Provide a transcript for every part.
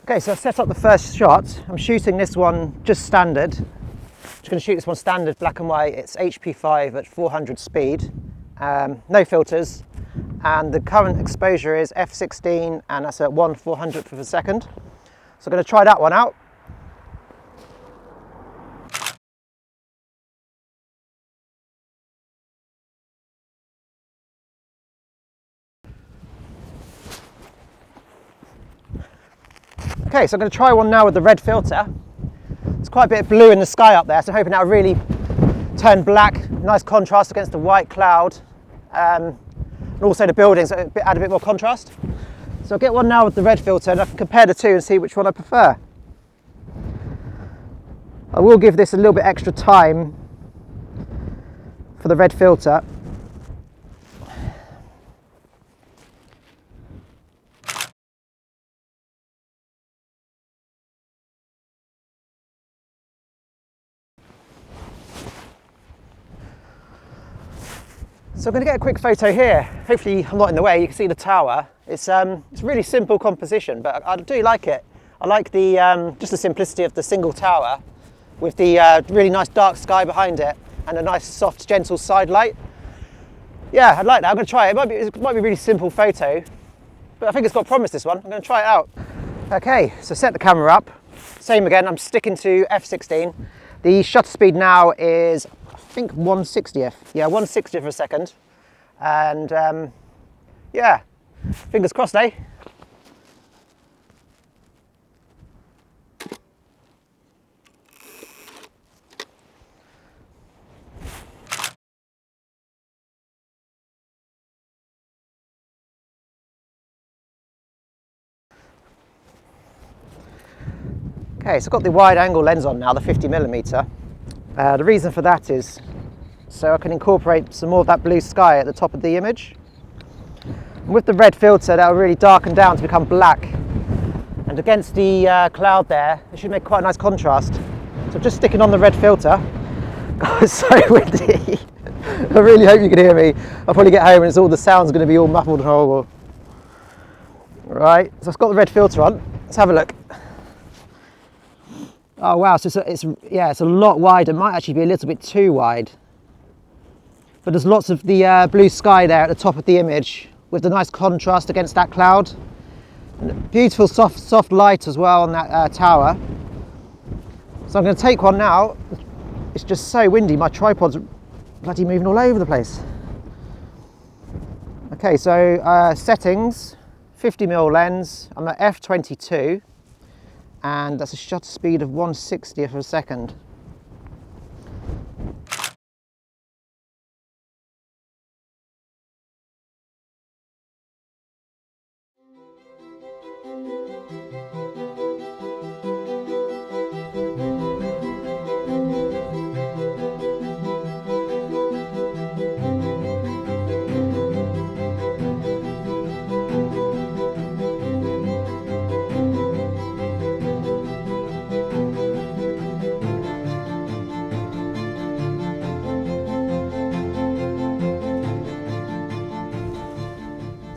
Okay, so I've set up the first shot. I'm shooting this one just standard. Just going to shoot this one standard black and white. It's HP5 at 400 speed, no filters, and the current exposure is f16, and that's at 1/400th of a second. So I'm going to try that one out. Okay, so I'm going to try one now with the red filter. There's quite a bit of blue in the sky up there, so I'm hoping that'll really turn black. Nice contrast against the white cloud, and also the buildings, add a bit more contrast. So I'll get one now with the red filter and I can compare the two and see which one I prefer. I will give this a little bit extra time for the red filter. So I'm going to get a quick photo here. Hopefully I'm not in the way. You can see the tower. It's a really simple composition, but I do like it. I like the just the simplicity of the single tower with the really nice dark sky behind it and a nice soft gentle side light. Yeah, I'd like that. I'm going to try it. It might be a really simple photo, but I think it's got promise, this one. I'm going to try it out. Okay, so set the camera up. Same again, I'm sticking to f16. The shutter speed now is, I think, 1/60th. Yeah, 1/60th of a second. And yeah, fingers crossed, eh? Okay, so I've got the wide angle lens on now, the 50mm. The reason for that is so I can incorporate some more of that blue sky at the top of the image. And with the red filter, that will really darken down to become black. And against the cloud there, it should make quite a nice contrast. So just sticking on the red filter. God, it's so windy. I really hope you can hear me. I'll probably get home and all the sound's going to be all muffled and horrible. Right, so I've got the red filter on. Let's have a look. Oh wow, so it's a lot wider. It might actually be a little bit too wide. But there's lots of the blue sky there at the top of the image with the nice contrast against that cloud. And beautiful soft light as well on that tower. So I'm going to take one now. It's just so windy, my tripod's bloody moving all over the place. Okay, so settings, 50mm lens, I'm at f22. And that's a shutter speed of 1/60th of a second.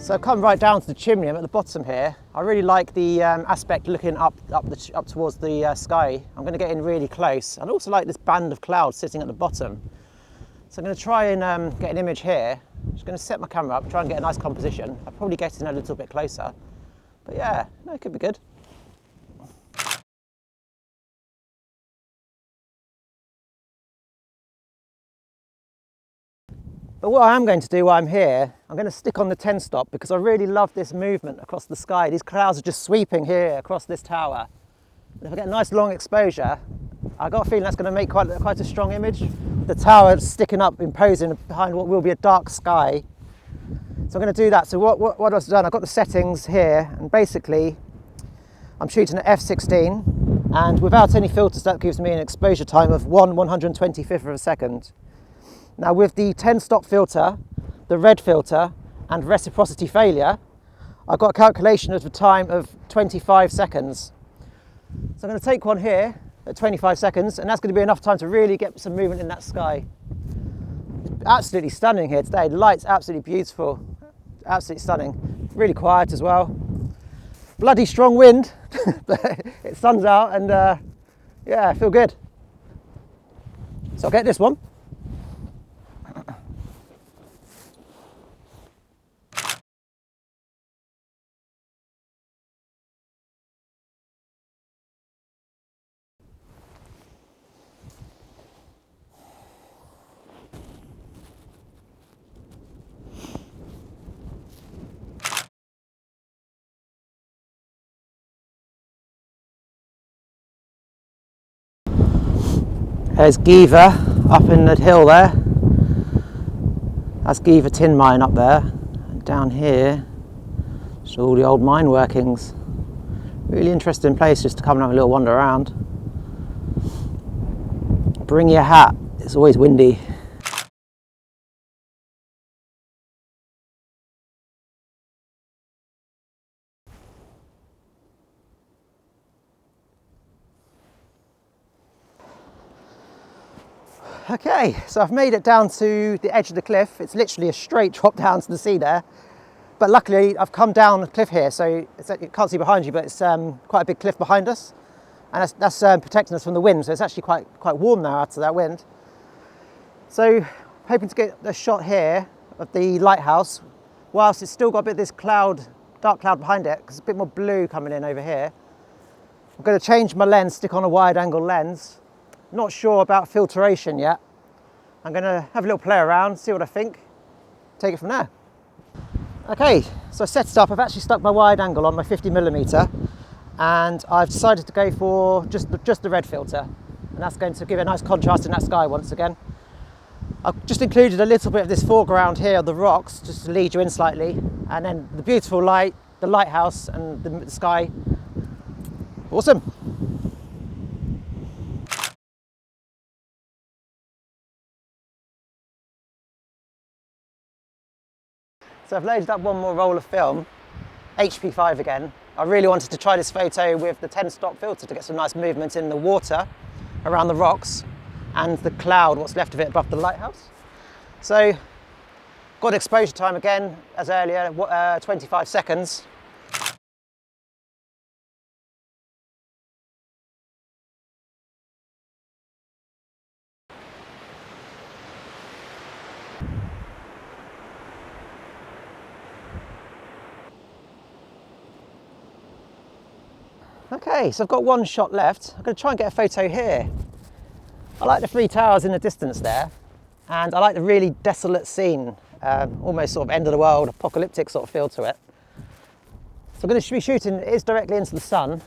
So I've come right down to the chimney. I'm at the bottom here. I really like the aspect looking up towards the sky. I'm going to get in really close. I also like this band of clouds sitting at the bottom. So I'm going to try and get an image here. I'm just going to set my camera up, try and get a nice composition. I'll probably get in a little bit closer. But yeah, no, it could be good. But what I am going to do while I'm here, I'm going to stick on the 10 stop because I really love this movement across the sky. These clouds are just sweeping here across this tower. And if I get a nice long exposure, I've got a feeling that's going to make quite a strong image. The tower sticking up, imposing behind what will be a dark sky. So I'm going to do that. So what I've done, I've got the settings here, and basically I'm shooting at f16, and without any filters that gives me an exposure time of 1/125th of a second. Now with the 10 stop filter, the red filter and reciprocity failure, I've got a calculation of the time of 25 seconds. So I'm going to take one here at 25 seconds, and that's going to be enough time to really get some movement in that sky. It's absolutely stunning here today. The light's absolutely beautiful, absolutely stunning. Really quiet as well. bloody strong wind, but it sun's out and yeah, I feel good. So I'll get this one. There's Giva up in the hill there. That's Giva tin mine up there. And down here, it's all the old mine workings. Really interesting place just to come and have a little wander around. Bring your hat, it's always windy. Okay, so I've made it down to the edge of the cliff. It's literally a straight drop down to the sea there. But luckily I've come down the cliff here, so you can't see behind you, but it's quite a big cliff behind us. And that's protecting us from the wind, so it's actually quite warm now out of that wind. So hoping to get a shot here of the lighthouse, whilst it's still got a bit of this cloud, dark cloud behind it, because it's a bit more blue coming in over here. I'm going to change my lens, stick on a wide angle lens. Not sure about filtration yet. I'm going to have a little play around, see what I think, take it from there. Okay, so I set it up. I've actually stuck my wide angle on my 50mm, and I've decided to go for just the red filter, and that's going to give a nice contrast in that sky once again. I've just included a little bit of this foreground here of the rocks, just to lead you in slightly, and then the beautiful light, the lighthouse and the sky. Awesome. So I've loaded up one more roll of film, HP5 again. I really wanted to try this photo with the 10-stop filter to get some nice movement in the water around the rocks and the cloud, what's left of it above the lighthouse. So got exposure time again, as earlier, 25 seconds. Okay, so I've got one shot left. I'm going to try and get a photo here. I like the three towers in the distance there, and I like the really desolate scene, almost sort of end of the world, apocalyptic sort of feel to it. So I'm going to be shooting, it is directly into the sun.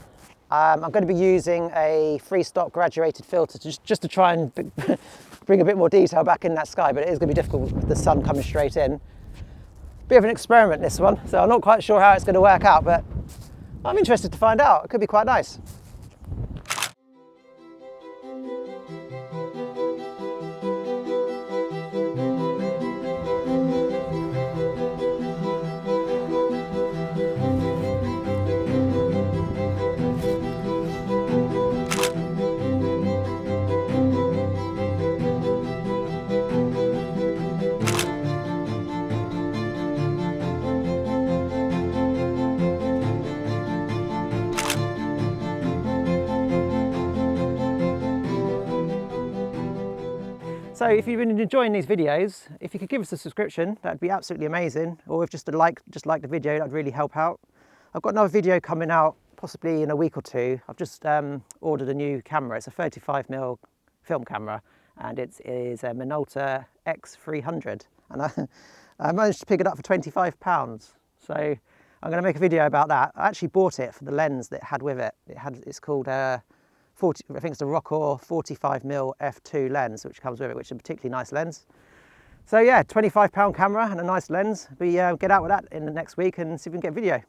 I'm going to be using a freestop graduated filter just to try and bring a bit more detail back in that sky, but it is going to be difficult with the sun coming straight in. Bit of an experiment, this one, so I'm not quite sure how it's going to work out, but I'm interested to find out. It could be quite nice. So if you've been enjoying these videos, if you could give us a subscription, that'd be absolutely amazing. Or if just a like the video, that'd really help out. I've got another video coming out possibly in a week or two. I've just ordered a new camera. It's a 35mm film camera, and it is a Minolta X300. And I managed to pick it up for £25. So I'm going to make a video about that. I actually bought it for the lens that it had with it. It's called I think it's the Rockor 45mm f2 lens, which comes with it, which is a particularly nice lens. So yeah, £25 camera and a nice lens. We get out with that in the next week and see if we can get a video.